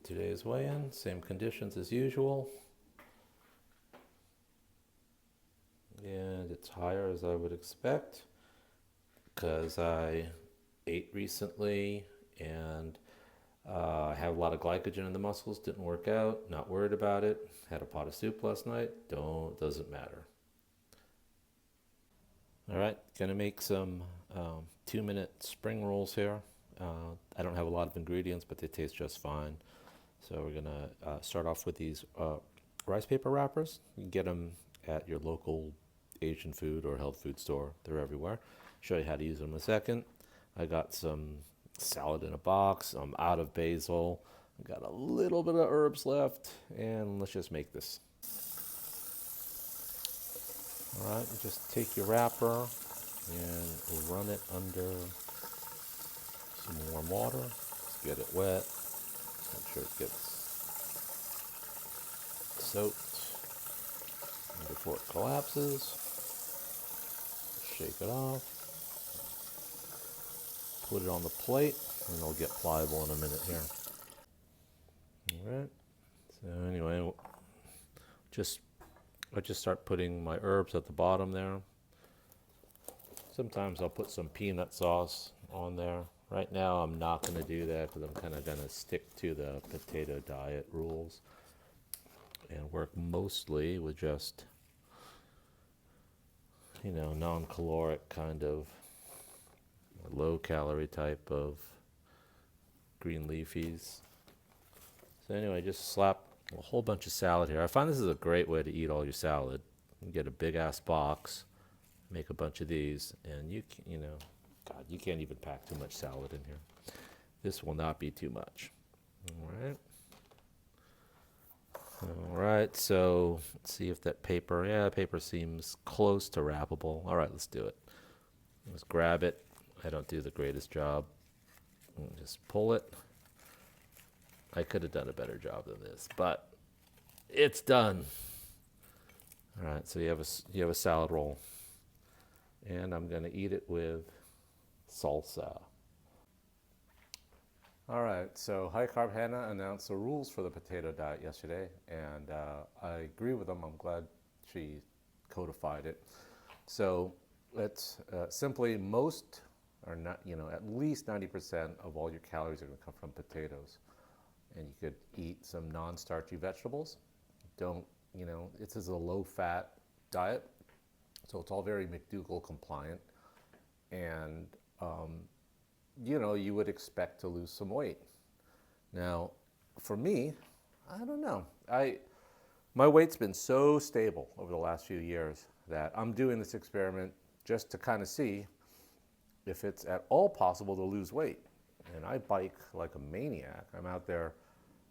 Today's weigh-in, same conditions as usual. And it's higher as I would expect because I ate recently and I have a lot of glycogen in the muscles. Didn't work out. Not worried about it. Had a pot of soup last night. Doesn't matter. All right, gonna make some 2-minute spring rolls here. I don't have a lot of ingredients, but they taste just fine. So we're gonna start off with these rice paper wrappers. You can get them at your local Asian food or health food store. They're everywhere. Show you how to use them in a second. I got some salad in a box. I'm out of basil. I got a little bit of herbs left, and let's just make this. All right, you just take your wrapper and run it under some warm water. Just get it wet. Make sure it gets soaked. And before it collapses, shake it off. Put it on the plate, and it'll get pliable in a minute here. All right. So anyway, I just start putting my herbs at the bottom there. Sometimes I'll put some peanut sauce on there. Right now I'm not going to do that because I'm kind of going to stick to the potato diet rules and work mostly with just, non-caloric kind of low calorie type of green leafies. So anyway, just slap a whole bunch of salad here. I find this is a great way to eat all your salad. You get a big ass box, make a bunch of these, and God, you can't even pack too much salad in here. This will not be too much. All right, so let's see if that paper seems close to wrappable. All right, let's do it. Let's grab it. I don't do the greatest job. Just pull it. I could have done a better job than this, but it's done. All right, so you have a salad roll, and I'm going to eat it with salsa. All right, so High Carb Hannah announced the rules for the potato diet yesterday, and I agree with them. I'm glad she codified it. So it's simply most, or not, at least 90% of all your calories are going to come from potatoes. And you could eat some non-starchy vegetables. This is a low-fat diet, so it's all very McDougall compliant. And, you would expect to lose some weight. Now, for me, I don't know. My weight's been so stable over the last few years that I'm doing this experiment just to kind of see if it's at all possible to lose weight. And I bike like a maniac. I'm out there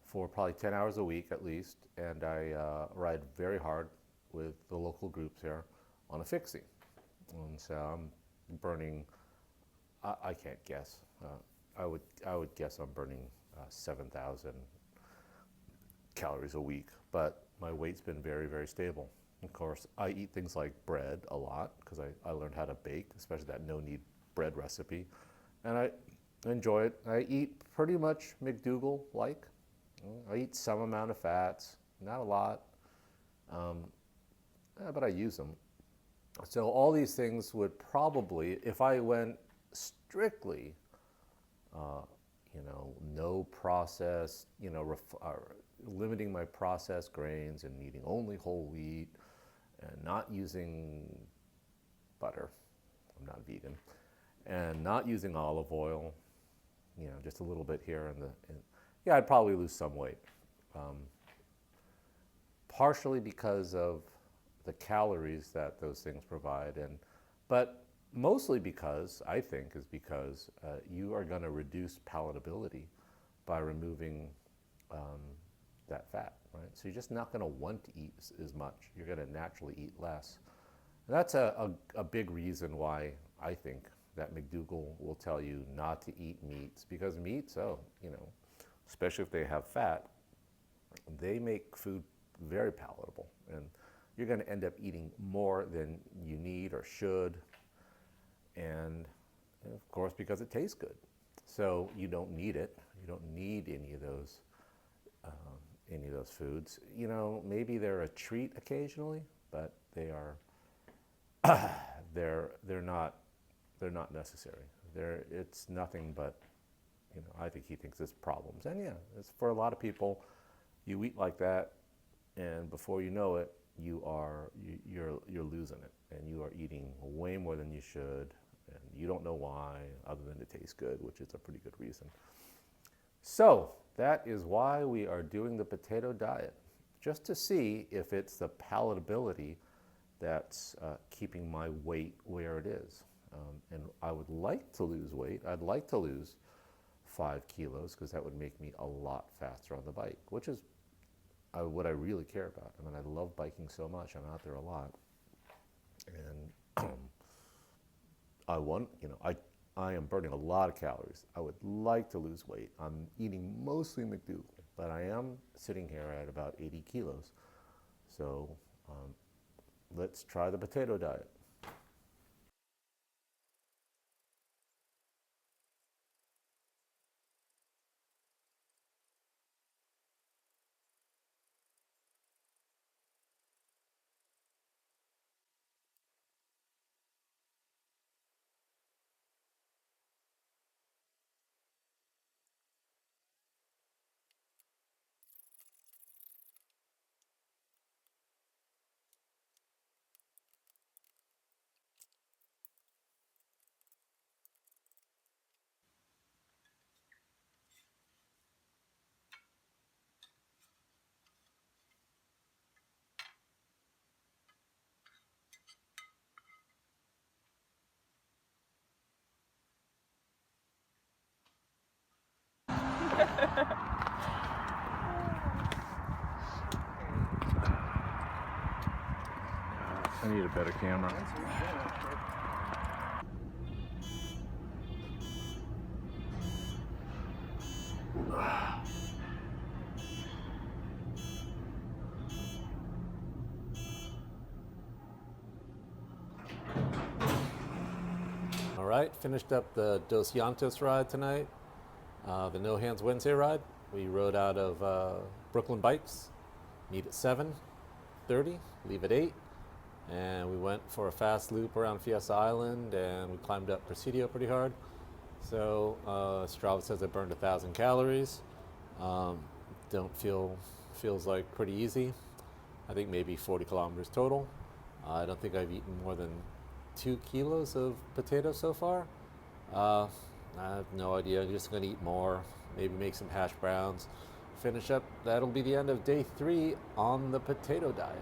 for probably 10 hours a week at least, and I ride very hard with the local groups here on a fixie. And so I'm burning, I can't guess. I would guess I'm burning 7,000 calories a week, but my weight's been very, very stable. Of course, I eat things like bread a lot because I learned how to bake, especially that no-knead bread recipe, and I enjoy it. I eat pretty much McDougall-like. I eat some amount of fats, not a lot, but I use them. So all these things would probably, if I went strictly, no processed, limiting my processed grains and eating only whole wheat and not using butter, I'm not vegan, and not using olive oil, just a little bit here I'd probably lose some weight. Partially because of the calories that those things provide, but mostly because you are going to reduce palatability by removing that fat, right? So you're just not going to want to eat as much. You're going to naturally eat less. And that's a big reason why I think that McDougall will tell you not to eat meats, because meats, especially if they have fat, they make food very palatable, and you're going to end up eating more than you need or should, and of course because it tastes good. So you don't need it. You don't need any of those any of those foods. You know, maybe they're a treat occasionally, but they're not necessary. It's nothing but, you know, I think he thinks it's problems. And yeah, it's for a lot of people. You eat like that, and before you know it, you're losing it, and you are eating way more than you should, and you don't know why, other than it tastes good, which is a pretty good reason. So that is why we are doing the potato diet, just to see if it's the palatability that's keeping my weight where it is. And I would like to lose weight. I'd like to lose 5 kilos because that would make me a lot faster on the bike, which is what I really care about. I mean, I love biking so much. I'm out there a lot, and I am burning a lot of calories. I would like to lose weight. I'm eating mostly McDougal, but I am sitting here at about 80 kilos. So let's try the potato diet. I need a better camera. All right, finished up the Dos Llantos ride tonight, the No Hands Wednesday ride. We rode out of Brooklyn Bikes, meet at 7:30, leave at 8, and we went for a fast loop around Fiesta Island, and we climbed up Presidio pretty hard. So Strava says I burned 1,000 calories. Feels like pretty easy. I think maybe 40 kilometers total. I don't think I've eaten more than 2 kilos of potatoes so far. I have no idea. I'm just gonna eat more. Maybe make some hash browns. Finish up. That'll be the end of day 3 on the potato diet.